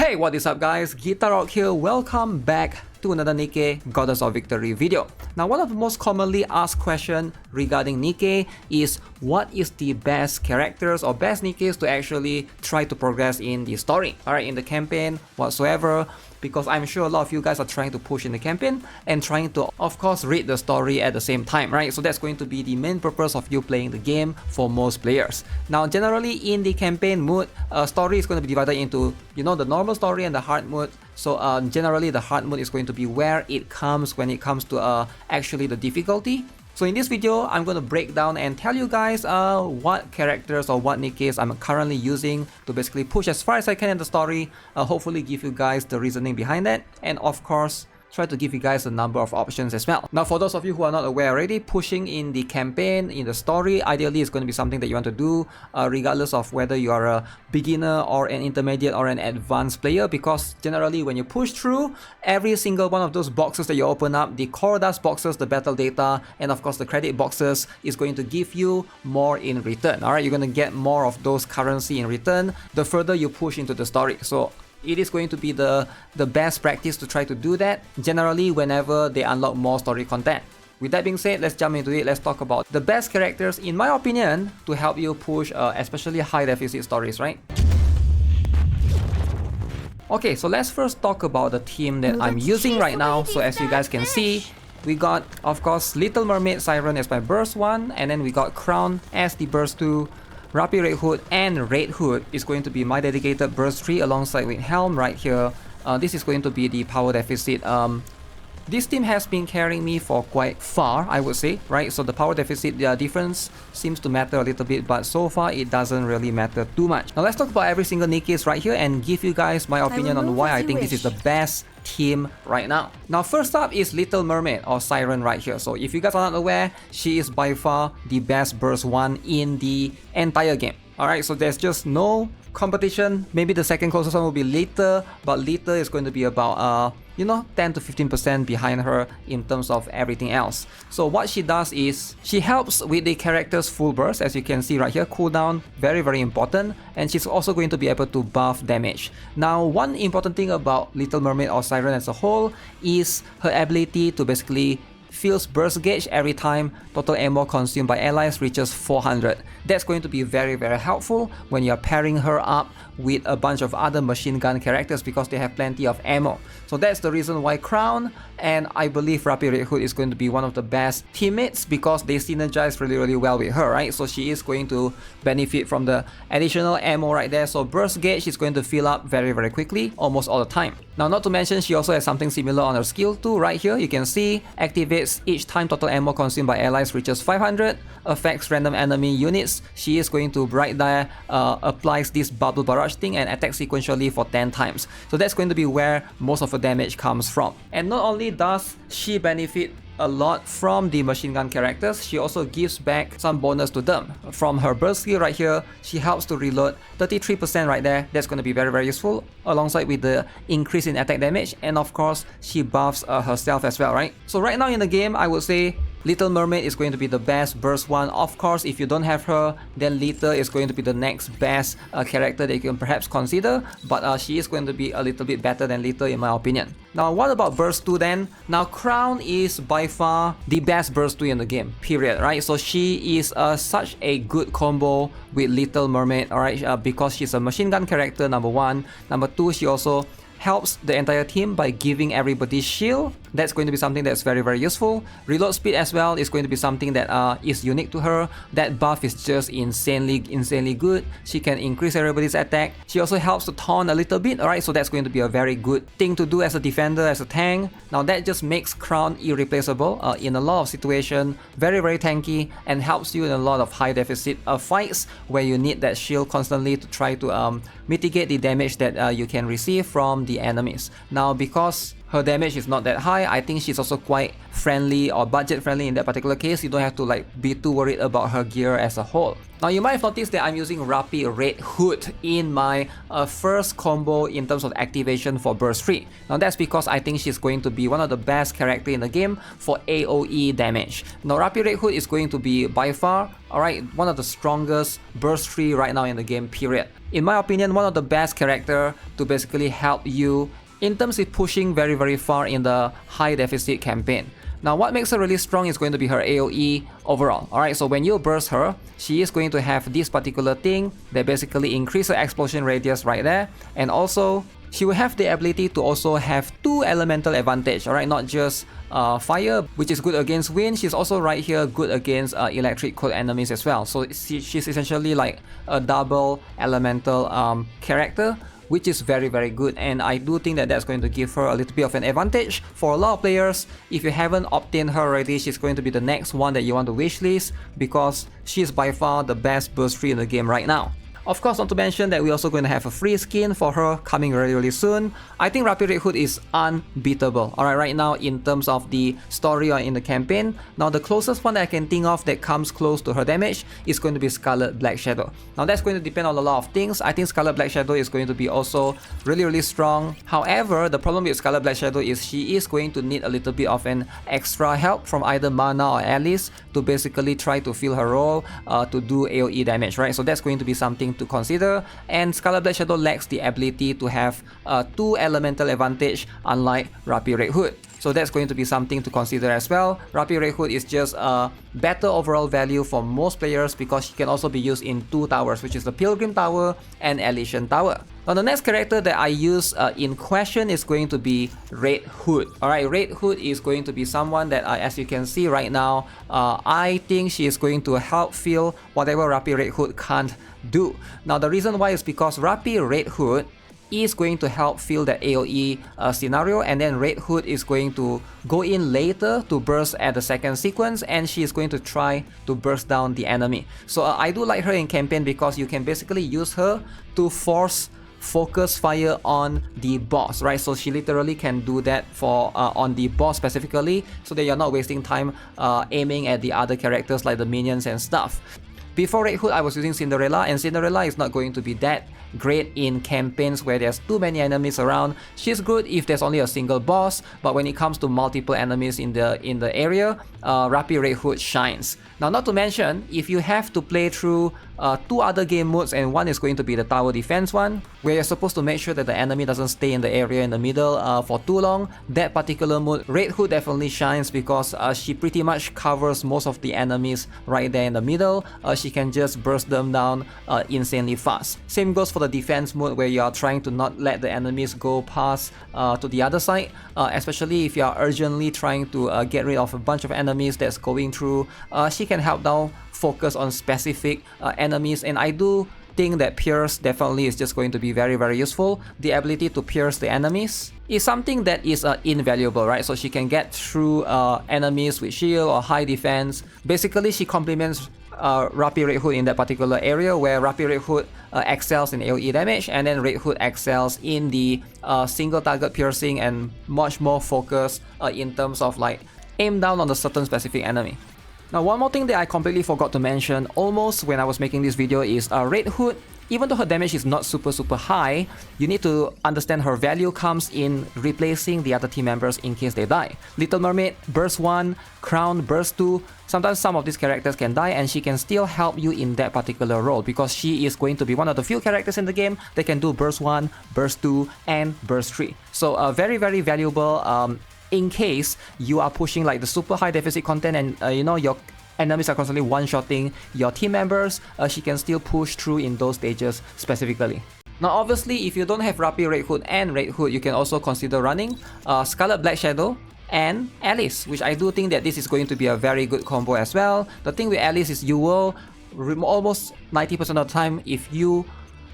Hey, what is up guys? GuitarRock here. Welcome back to another Nikke Goddess of Victory video. Now, one of the most commonly asked questions regarding Nikke is what is the best characters or best Nikkes to actually try to progress in the story, alright, in the campaign whatsoever, because I'm sure a lot of you guys are trying to push in the campaign and trying to, of course, read the story at the same time, right? So that's going to be the main purpose of you playing the game for most players. Now, generally in the campaign mode, story is going to be divided into, the normal story and the hard mode. So generally the hard mode is going to be where it comes when it comes to actually the difficulty. So in this video, I'm going to break down and tell you guys what characters or what Nikkes I'm currently using to basically push as far as I can in the story, hopefully give you guys the reasoning behind that, and of course, try to give you guys a number of options as well. Now, for those of you who are not aware already, pushing in the campaign, in the story, ideally is going to be something that you want to do regardless of whether you are a beginner or an intermediate or an advanced player, because generally when you push through, every single one of those boxes that you open up, the core dust boxes, the battle data, and of course the credit boxes is going to give you more in return. Alright, you're going to get more of those currency in return the further you push into the story. So it is going to be the best practice to try to do that generally whenever they unlock more story content. With that being said, let's jump into it. Let's talk about the best characters, in my opinion, to help you push especially high deficit stories, right? Okay, so let's first talk about the team that I'm using right now. So as you guys can see, we got, of course, Little Mermaid Siren as my burst 1, and then we got Crown as the burst 2. Rapy Red Hood and Red Hood is going to be my dedicated burst 3 alongside with Helm right here. This is going to be the power deficit. This team has been carrying me for quite far, I would say, right? So the power deficit difference seems to matter a little bit, but so far it doesn't really matter too much. Now let's talk about every single Nikkes right here and give you guys my opinion on why I think this is the best team right now. Now first up is Little Mermaid or Siren right here. So if you guys are not aware, she is by far the best burst 1 in the entire game. Alright, so there's just no competition. Maybe the second closest one will be Lita, but Lita is going to be about 10 to 15% behind her in terms of everything else. So what she does is she helps with the character's full burst, as you can see right here. Cooldown, very very important, and she's also going to be able to buff damage. Now, one important thing about Little Mermaid or Siren as a whole is her ability to basically fills burst gauge every time total ammo consumed by allies reaches 400. That's going to be very very helpful when you're pairing her up with a bunch of other machine gun characters because they have plenty of ammo. So that's the reason why Crown and I believe Rapy Red Hood is going to be one of the best teammates because they synergize really really well with her, right? So she is going to benefit from the additional ammo right there. So burst gauge is going to fill up very very quickly almost all the time. Now, not to mention, she also has something similar on her skill too right here. You can see activates each time total ammo consumed by allies reaches 500, affects random enemy units. She is going to right there applies this bubble barrage thing and attacks sequentially for 10 times. So that's going to be where most of her damage comes from. And not only does she benefit a lot from the machine gun characters, she also gives back some bonus to them. From her burst skill right here, she helps to reload 33% right there. That's going to be very very useful, alongside with the increase in attack damage, and of course she buffs herself as well, right? So right now in the game, I would say Little Mermaid is going to be the best burst 1. Of course, if you don't have her, then Lita is going to be the next best character that you can perhaps consider, but she is going to be a little bit better than Lita in my opinion. Now, what about burst 2 then? Now, Crown is by far the best burst 2 in the game, period, right? So she is such a good combo with Little Mermaid, alright, because she's a machine gun character, number 1. Number 2, she also helps the entire team by giving everybody shield. That's going to be something that's very very useful. Reload speed as well is going to be something that is unique to her. That buff is just insanely good. She can increase everybody's attack. She also helps to taunt a little bit, alright, so that's going to be a very good thing to do as a defender, as a tank. Now that just makes Crown irreplaceable in a lot of situations, very very tanky, and helps you in a lot of high deficit fights where you need that shield constantly to try to mitigate the damage that you can receive from the enemies. Now, because her damage is not that high. I think she's also quite friendly or budget friendly in that particular case. You don't have to like be too worried about her gear as a whole. Now you might have noticed that I'm using Rapy Red Hood in my first combo in terms of activation for burst 3. Now that's because I think she's going to be one of the best character in the game for AoE damage. Now Rapy Red Hood is going to be by far, alright, one of the strongest burst 3 right now in the game, period. In my opinion, one of the best character to basically help you in terms of pushing very far in the high deficit campaign. Now what makes her really strong is going to be her AoE overall. Alright, so when you burst her, she is going to have this particular thing that basically increases her explosion radius right there, and also she will have the ability to also have 2 elemental advantage, alright, not just fire, which is good against wind. She's also right here good against electric cold enemies as well. So she's essentially like a double elemental character, which is very good, and I do think that that's going to give her a little bit of an advantage for a lot of players. If you haven't obtained her already, she's going to be the next one that you want to wishlist because she's by far the best burst 3 in the game right now. Of course, not to mention that we're also going to have a free skin for her coming really soon. I think Rapy Red Hood is unbeatable, alright, right now in terms of the story or in the campaign. Now the closest one that I can think of that comes close to her damage is going to be Scarlet Black Shadow. Now that's going to depend on a lot of things. I think Scarlet Black Shadow is going to be also really strong. However, the problem with Scarlet Black Shadow is she is going to need a little bit of an extra help from either mana or allies to basically try to fill her role to do AoE damage, right? So that's going to be something to consider, and Scarlet Black Shadow lacks the ability to have 2 elemental advantage unlike Rapy Red Hood. So that's going to be something to consider as well. Rapy Red Hood is just a better overall value for most players because she can also be used in 2 towers, which is the Pilgrim Tower and Elysian Tower. Now the next character that I use in question is going to be Red Hood. Alright, Red Hood is going to be someone that as you can see right now, I think she is going to help fill whatever Rapy Red Hood can't do. Now the reason why is because Rapy Red Hood is going to help fill the AoE scenario, and then Red Hood is going to go in later to burst at the second sequence, and she is going to try to burst down the enemy. So I do like her in campaign because you can basically use her to force focus fire on the boss, right? So she literally can do that for on the boss specifically, so that you're not wasting time aiming at the other characters like the minions and stuff. Before Red Hood, I was using Cinderella, and Cinderella is not going to be that great in campaigns where there's too many enemies around. She's good if there's only a single boss, but when it comes to multiple enemies in the area, Rapy Red Hood shines. Now, not to mention, if you have to play through 2 other game modes, and one is going to be the tower defense one, where you're supposed to make sure that the enemy doesn't stay in the area in the middle for too long. That particular mode, Red Hood definitely shines because she pretty much covers most of the enemies right there in the middle. She can just burst them down insanely fast. Same goes for the defense mode, where you are trying to not let the enemies go past to the other side, especially if you are urgently trying to get rid of a bunch of enemies that's going through. She can help down focus on specific enemies, and I do think that Pierce definitely is just going to be very useful. The ability to pierce the enemies is something that is invaluable, right? So she can get through enemies with shield or high defense. Basically, she complements Rapy Red Hood in that particular area, where Rapy Red Hood excels in AoE damage, and then Red Hood excels in the single target piercing and much more focus in terms of like aim down on a certain specific enemy. Now, one more thing that I completely forgot to mention almost when I was making this video is Red Hood. Even though her damage is not super high, you need to understand her value comes in replacing the other team members in case they die. Little Mermaid, Burst 1, Crown, Burst 2, sometimes some of these characters can die, and she can still help you in that particular role because she is going to be one of the few characters in the game that can do Burst 1, Burst 2, and Burst 3. So very valuable in case you are pushing like the super high deficit content, and you know, your enemies are constantly one-shotting your team members. She can still push through in those stages specifically. Now obviously, if you don't have Rapy Red Hood and Red Hood, you can also consider running Scarlet Black Shadow and Alice, which I do think that this is going to be a very good combo as well. The thing with Alice is you will almost 90% of the time, if you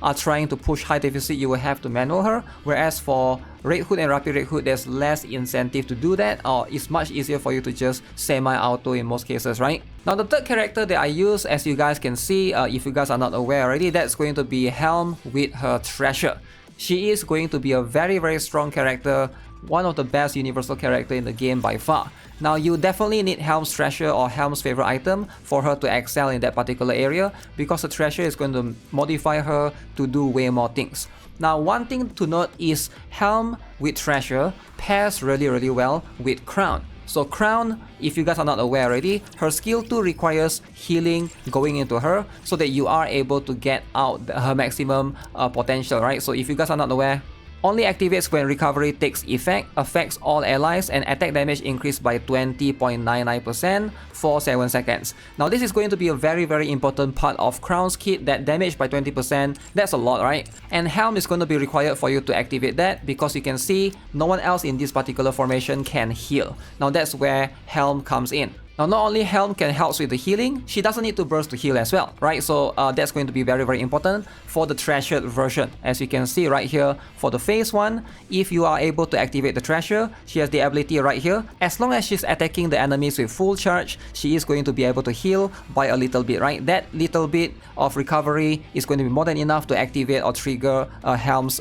are trying to push high deficit, you will have to manual her, whereas for Red Hood and Rapy Red Hood, there's less incentive to do that, or it's much easier for you to just semi-auto in most cases, right? Now the third character that I use, as you guys can see, if you guys are not aware already, that's going to be Helm with her Treasure. She is going to be a very strong character one of the best universal character in the game by far. Now you definitely need Helm's treasure or Helm's favorite item for her to excel in that particular area, because the treasure is going to modify her to do way more things. Now one thing to note is Helm with treasure pairs really well with Crown. So Crown, if you guys are not aware already, her skill 2 requires healing going into her so that you are able to get out her maximum potential, right? So if you guys are not aware, only activates when recovery takes effect, affects all allies, and attack damage increased by 20.99% for 7 seconds. Now this is going to be a very important part of Crown's kit, that damage by 20%, that's a lot, right? And Helm is going to be required for you to activate that, because you can see no one else in this particular formation can heal. Now that's where Helm comes in. Now not only Helm can help with the healing, she doesn't need to burst to heal as well, right? So that's going to be very important for the treasured version. As you can see right here, for the phase 1, if you are able to activate the treasure, she has the ability right here. As long as she's attacking the enemies with full charge, she is going to be able to heal by a little bit, right? That little bit of recovery is going to be more than enough to activate or trigger Helm's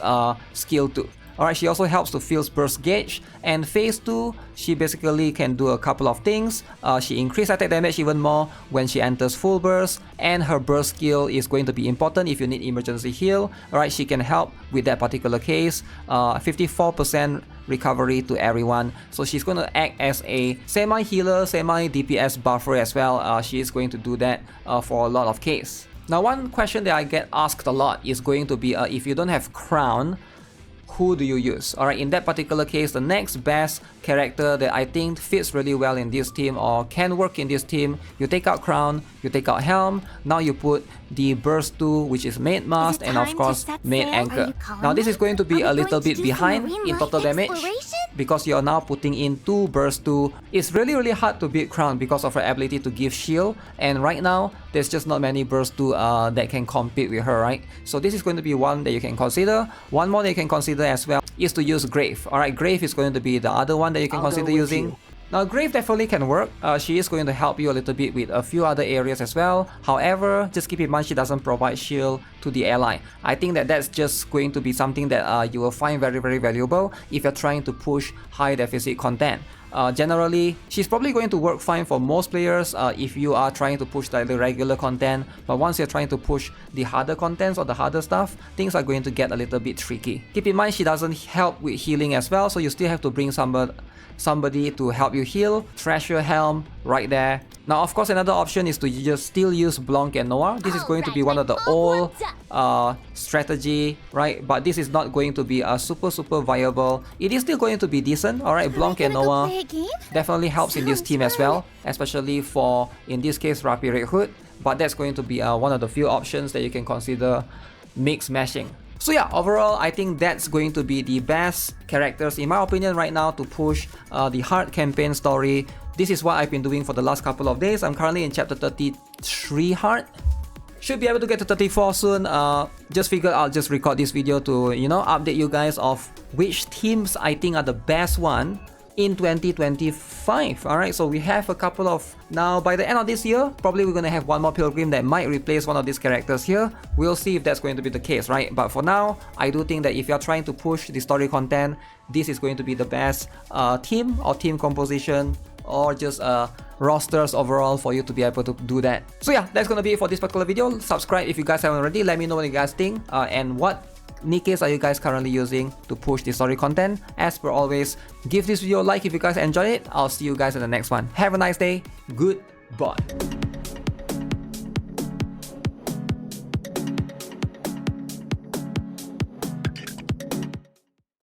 skill 2. Alright, she also helps to fill burst gauge, and phase 2, she basically can do a couple of things. She increases attack damage even more when she enters full burst, and her burst skill is going to be important if you need emergency heal. Alright, she can help with that particular case. 54% recovery to everyone, so she's going to act as a semi-healer, semi-DPS buffer as well. She is going to do that for a lot of cases. Now one question that I get asked a lot is going to be if you don't have Crown, who do you use? Alright, in that particular case, the next best character that I think fits really well in this team or can work in this team, you take out Crown, you take out Helm, now you put the burst 2, which is Maid Mast, and of course Maid Anchor. Now this is going to be a little bit behind in total damage, because you're now putting in 2 burst 2. It's really hard to beat Crown because of her ability to give shield, and right now there's just not many burst 2 that can compete with her, right? So this is going to be one that you can consider. One more that you can consider as well is to use Grave. Alright, Grave is going to be the other one that you can consider using. Now Grave definitely can work. She is going to help you a little bit with a few other areas as well. However, just keep in mind she doesn't provide shield to the ally. I think that that's just going to be something that you will find very valuable if you're trying to push high deficit content. Generally, she's probably going to work fine for most players if you are trying to push like the regular content, but once you're trying to push the harder contents or the harder stuff, things are going to get a little bit tricky. Keep in mind she doesn't help with healing as well, so you still have to bring somebody to help you heal. Treasure Helm right there. Now of course another option is to just still use Blanc and Noir. This is going to be one of the old strategy, right? But this is not going to be a super viable. It is still going to be decent. Alright, Blanc and Noir definitely helps in this team as well, especially for, in this case, Rapy Red Hood. But that's going to be one of the few options that you can consider mix mashing. So yeah, overall I think that's going to be the best characters in my opinion right now to push the hard campaign story. This is what I've been doing for the last couple of days. I'm currently in chapter 33 hard. Should be able to get to 34 soon. Just figured I'll just record this video to, you know, update you guys of which teams I think are the best one in 2025. Alright, so we have a couple of, now by the end of this year, probably we're gonna have one more Pilgrim that might replace one of these characters here. We'll see if that's going to be the case, right? But for now, I do think that if you're trying to push the story content, this is going to be the best team or team composition, or just rosters overall for you to be able to do that. So yeah, that's gonna be it for this particular video. Subscribe if you guys haven't already. Let me know what you guys think and what Nikkes are you guys currently using to push the story content. As per always, give this video a like if you guys enjoyed it. I'll see you guys in the next one. Have a nice day. Goodbye.